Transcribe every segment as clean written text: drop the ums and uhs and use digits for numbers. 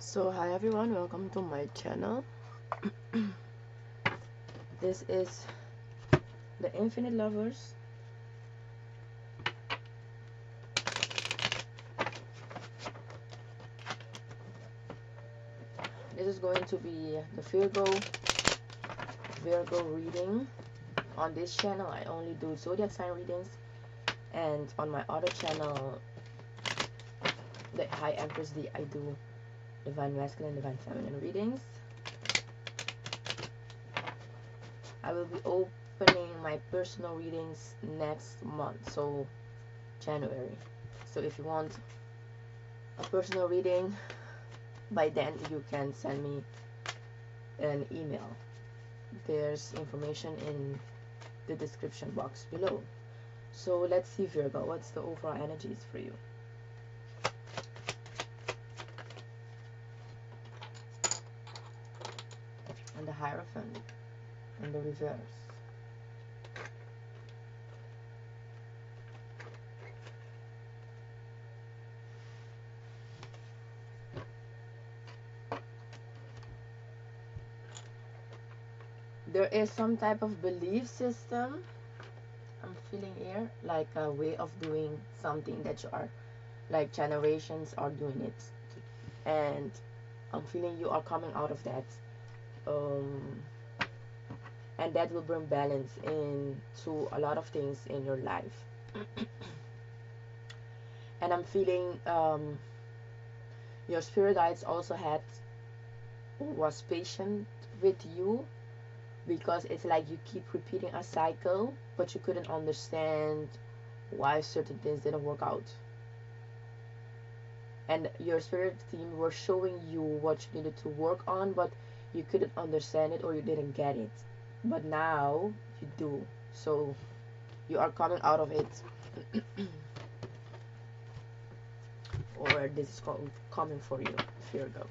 So hi everyone, welcome to my channel. This is the Infinite Lovers. This is going to be the Virgo reading. On this channel I only do zodiac sign readings, and on my other channel, the High Empress D, I do divine masculine, divine feminine readings. I will be opening my personal readings next month, so January. So if you want a personal reading, by then you can send me an email. There's information in the description box below. So let's see, Virgo, what's the overall energies for you? And the Hierophant in the reverse. There is some type of belief system I'm feeling here, like a way of doing something that you are, like generations are doing it, and I'm feeling you are coming out of that, and that will bring balance into a lot of things in your life. And I'm feeling your spirit guides also was patient with you, because it's like you keep repeating a cycle, but you couldn't understand why certain things didn't work out. And your spirit team were showing you what you needed to work on, but you couldn't understand it or you didn't get it. But now you do. So you are coming out of it. Or this is coming for you, Virgo.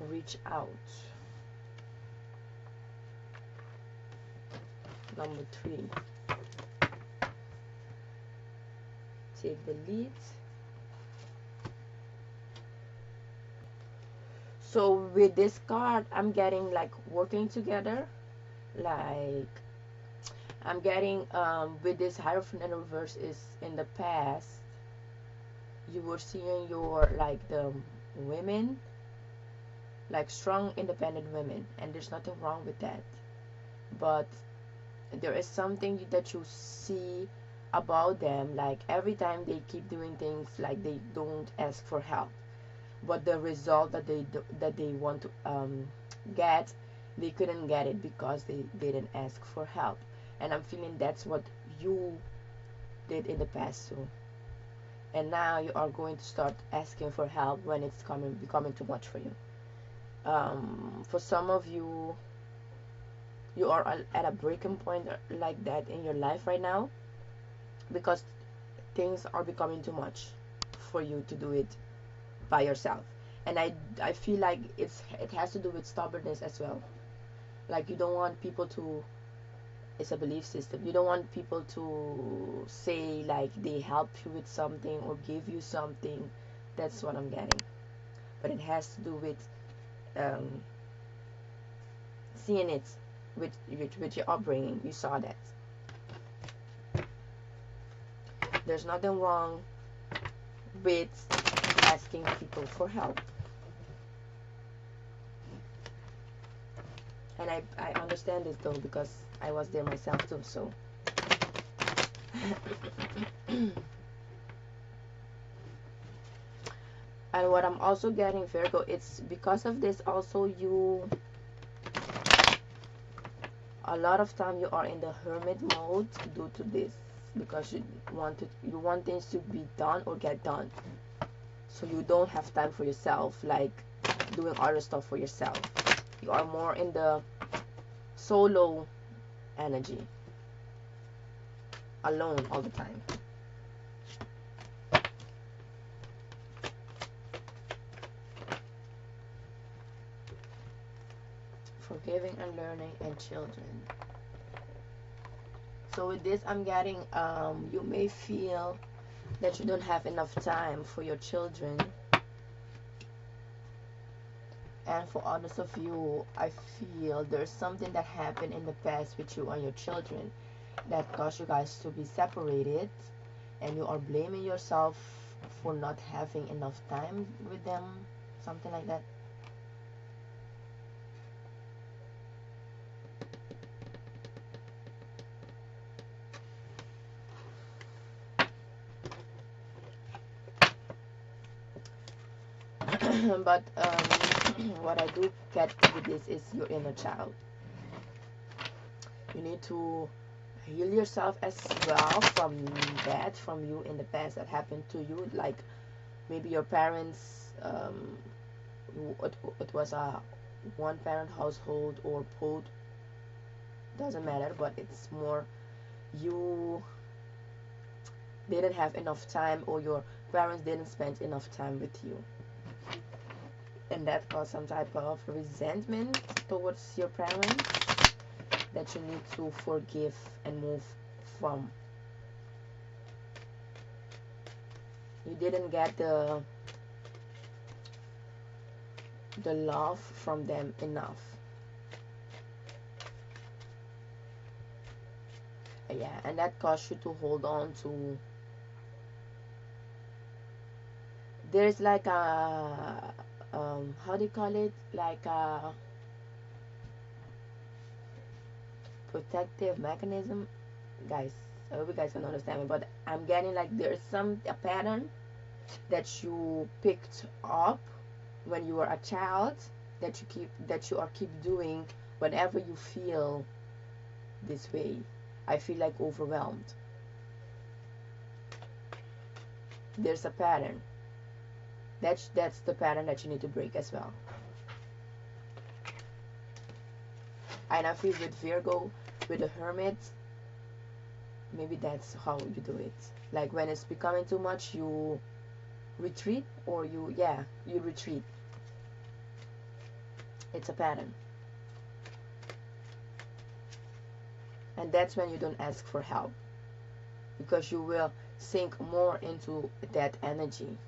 Reach out. Number 3. Take the lead. So with this card, I'm getting like working together. Like I'm getting with this Hierophant in reverse is in the past. You were seeing your like the women, like strong independent women, and there's nothing wrong with that. But there is something that you see about them, like every time they keep doing things, like they don't ask for help, but the result that they want to get, they couldn't get it because they didn't ask for help. And I'm feeling that's what you did in the past too, and now you are going to start asking for help when it's becoming too much for you. For some of you, you are at a breaking point like that in your life right now, because things are becoming too much for you to do it by yourself. And I feel like it has to do with stubbornness as well. Like you don't want people to, it's a belief system, you don't want people to say like they help you with something or give you something. That's what I'm getting. But it has to do with seeing it with your upbringing. You saw that. There's nothing wrong with asking people for help. And I understand this though, because I was there myself too, so and what I'm also getting, Virgo, it's because of this also, you a lot of time you are in the hermit mode due to this, because you want things to be done or get done, so you don't have time for yourself, like doing other stuff for yourself. You are more in the solo energy, alone all the time. Forgiving and learning and children. So with this, I'm getting you may feel that you don't have enough time for your children, and for others of you, I feel there's something that happened in the past with you and your children that caused you guys to be separated, and you are blaming yourself for not having enough time with them, something like that. But what I do get with this is your inner child. You need to heal yourself as well from that, from you in the past that happened to you. Like maybe your parents, it was a one parent household or both, doesn't matter, but it's more you didn't have enough time, or your parents didn't spend enough time with you, and that caused some type of resentment towards your parents that you need to forgive and move from. You didn't get the love from them enough. Yeah, and that caused you to hold on to, there's like a how do you call it, like a protective mechanism, guys. I hope you guys can understand me, but I'm getting like there's a pattern that you picked up when you were a child that you are keep doing whenever you feel this way. I feel like overwhelmed. There's a pattern. That's the pattern that you need to break as well. And I feel with Virgo, with the Hermit, maybe that's how you do it. Like when it's becoming too much, you retreat, or you retreat. It's a pattern. And that's when you don't ask for help, because you will sink more into that energy.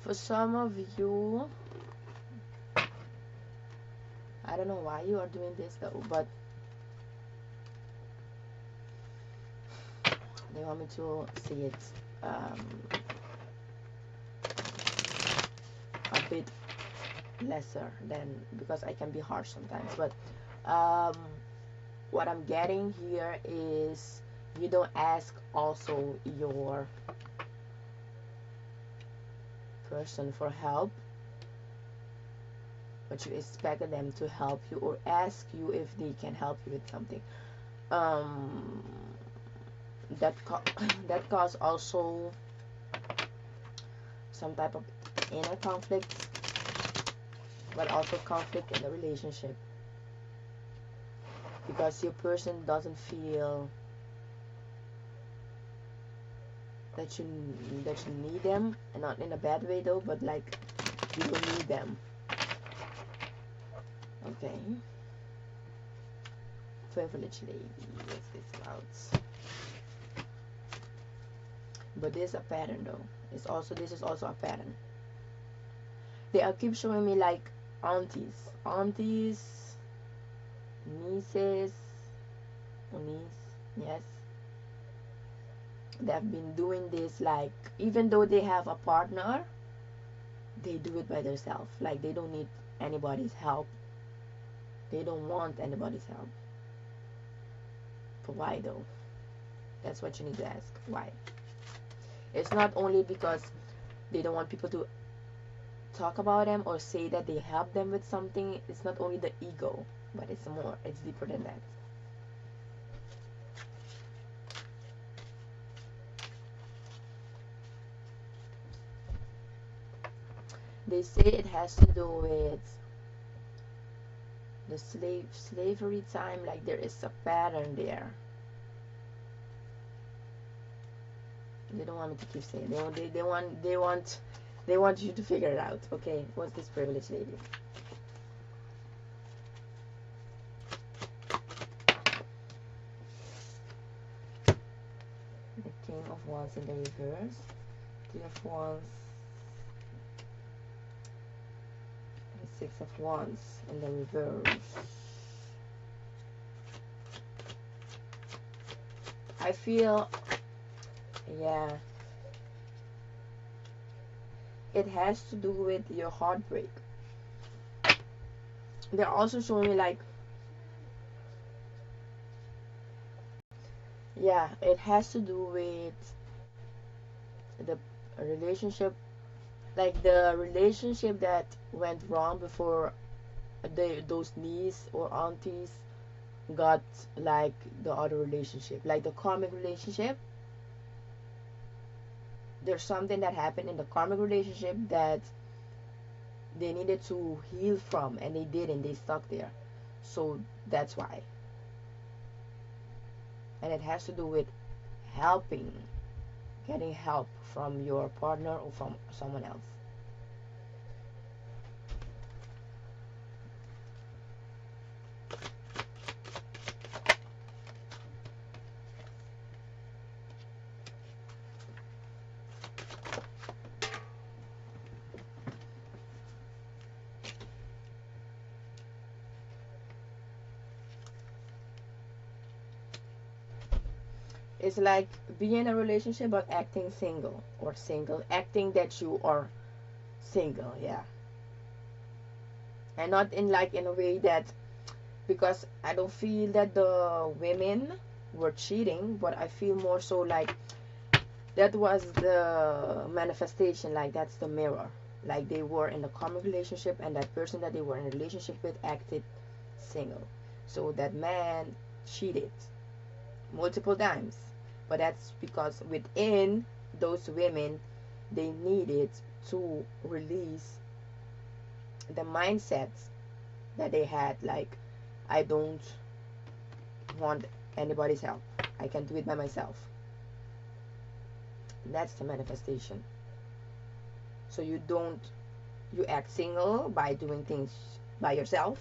For some of you, I don't know why you are doing this though, but they want me to see it a bit lesser than, because I can be harsh sometimes. But what I'm getting here is you don't ask also your person for help, but you expect them to help you or ask you if they can help you with something. That cause also some type of inner conflict, but also conflict in the relationship, because your person doesn't feel that you need them, and not in a bad way though, but like you don't need them. Okay. Privileged lady, what's this about? But there's a pattern though. This is also a pattern. They are keep showing me like aunties, nieces, or niece, yes. They have been doing this, like even though they have a partner, they do it by themselves. Like they don't need anybody's help. They don't want anybody's help. But why though? That's what you need to ask. Why? It's not only because they don't want people to talk about them or say that they help them with something. It's not only the ego, but it's more. It's deeper than that. They say it has to do with the slavery time, like there is a pattern there. They don't want me to keep saying. They want you to figure it out. Okay, what's this privileged lady? The King of Wands in the reverse. King of Wands. The Six of Wands in the reverse. I feel, yeah, it has to do with your heartbreak. They're also showing me like, yeah, it has to do with the relationship, like the relationship that went wrong before those niece or aunties got like the other relationship, like the karmic relationship. There's something that happened in the karmic relationship that they needed to heal from, and they didn't. They stuck there. So that's why. And it has to do with helping, getting help from your partner or from someone else. It's like being in a relationship but acting single, or single, acting that you are single, yeah. And not in like in a way that, because I don't feel that the women were cheating, but I feel more so like that was the manifestation, like that's the mirror. Like they were in a common relationship, and that person that they were in a relationship with acted single. So that man cheated multiple times. But that's because within those women, they needed to release the mindsets that they had, like, I don't want anybody's help, I can do it by myself. And that's the manifestation. So you act single by doing things by yourself,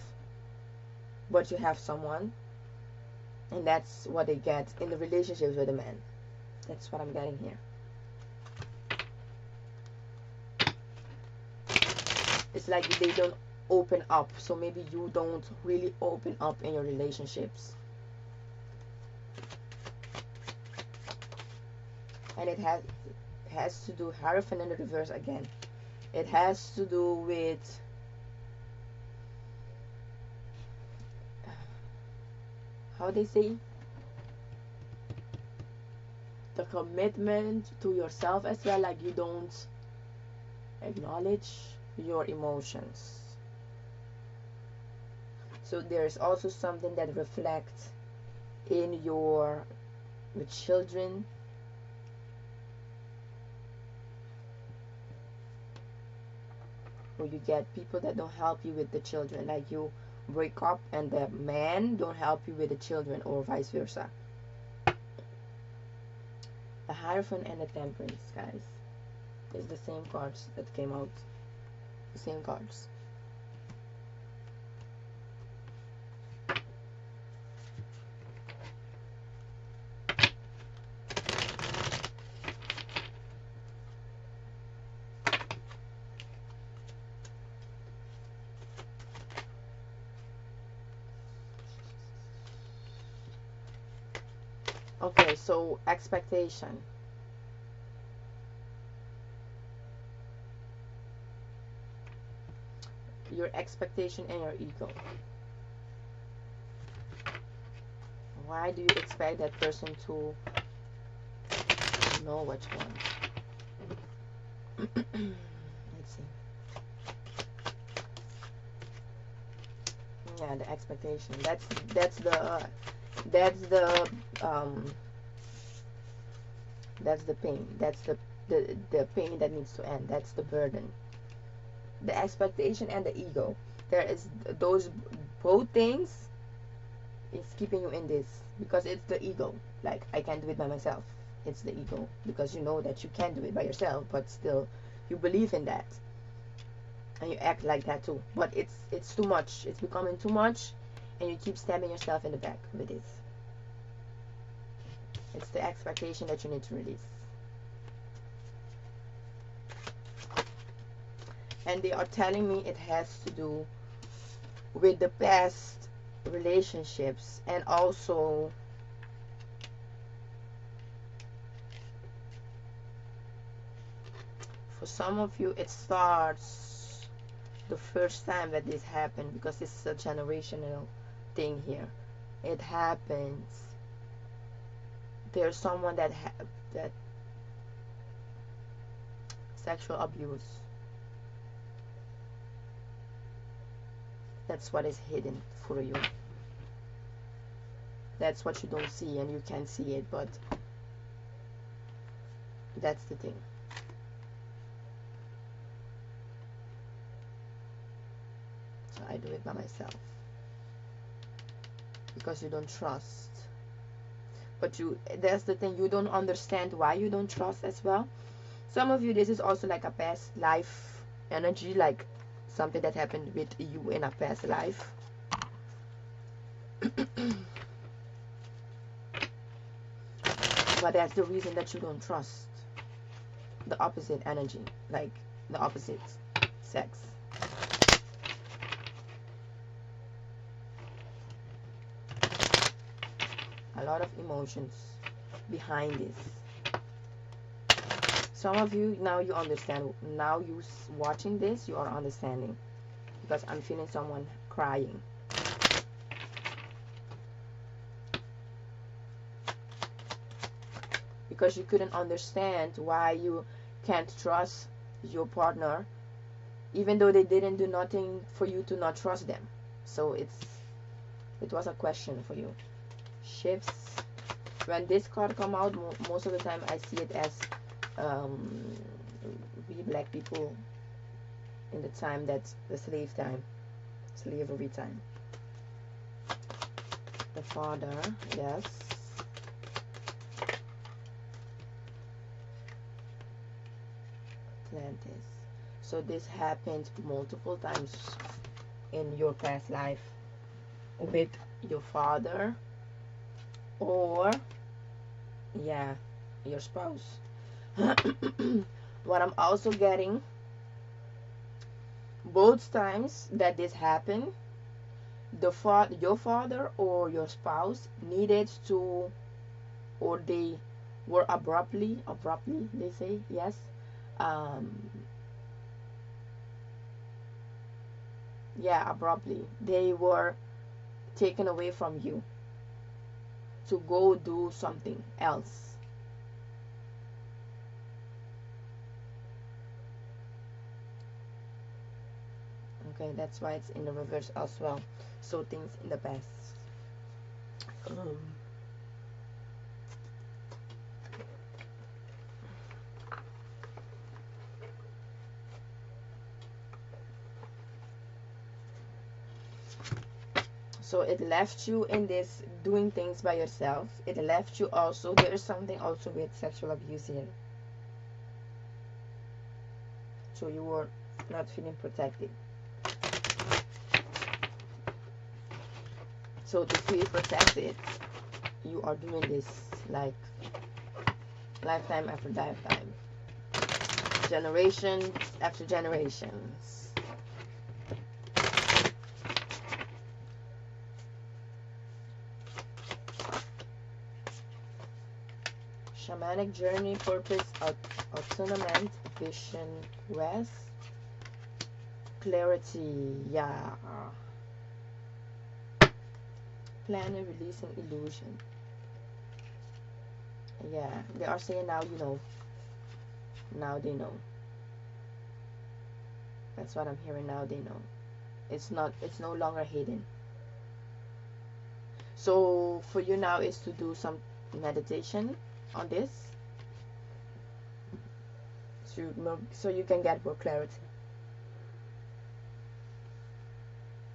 but you have someone, and that's what they get in the relationships with a man. That's what I'm getting here. It's like they don't open up, so maybe you don't really open up in your relationships. And it has to do, Hierophant in the reverse again, it has to do with how they say, the commitment to yourself as well, like you don't acknowledge your emotions. So there's also something that reflects in your with children. Or you get people that don't help you with the children, like you break up and the man don't help you with the children, or vice versa. The Hierophant and the Temperance, guys, is the same cards that came out. The same cards. Okay, so expectation. Your expectation and your ego. Why do you expect that person to know which one. Let's see. Yeah, the expectation. That's the um that's the pain. That's the pain that needs to end. That's the burden. The expectation and the ego. There is those both things is keeping you in this, because it's the ego. Like, I can't do it by myself. It's the ego, because you know that you can't do it by yourself, but still you believe in that and you act like that too. But it's too much. It's becoming too much, and you keep stabbing yourself in the back with it. It's the expectation that you need to release. And they are telling me it has to do with the past relationships, and also for some of you it starts the first time that this happened, because this is a generational thing here. It happens, there's someone that sexual abuse, that's what is hidden for you. That's what you don't see, and you can't see it, but that's the thing. So I do it by myself, because you don't trust. But that's the thing, you don't understand why you don't trust as well. Some of you, this is also like a past life energy, like something that happened with you in a past life. But that's the reason that you don't trust the opposite energy, like the opposite sex. A lot of emotions behind this. Some of you, now you understand. Now you watching this, you are understanding, because I'm feeling someone crying. Because you couldn't understand why you can't trust your partner, even though they didn't do nothing for you to not trust them. So it was a question for you. Shifts. When this card come out, most of the time I see it as we black people in the time that's the slavery time. The father, yes. Atlantis. So this happened multiple times in your past life with your father, or yeah, your spouse. What I'm also getting, both times that this happened, your father or your spouse needed to, or they were abruptly they say, yes, yeah, abruptly they were taken away from you to go do something else. Okay, that's why it's in the reverse as well. So things in the past. So it left you in this doing things by yourself. It left you also, there is something also with sexual abuse here. So you were not feeling protected. So to feel protected, you are doing this like lifetime after lifetime, generations after generations. Shamanic journey, purpose, autonomous vision, quest, clarity, yeah. Planning, releasing illusion. Yeah, they are saying now, now they know. That's what I'm hearing, now they know. It's no longer hidden. So for you now is to do some meditation on this, so you can get more clarity.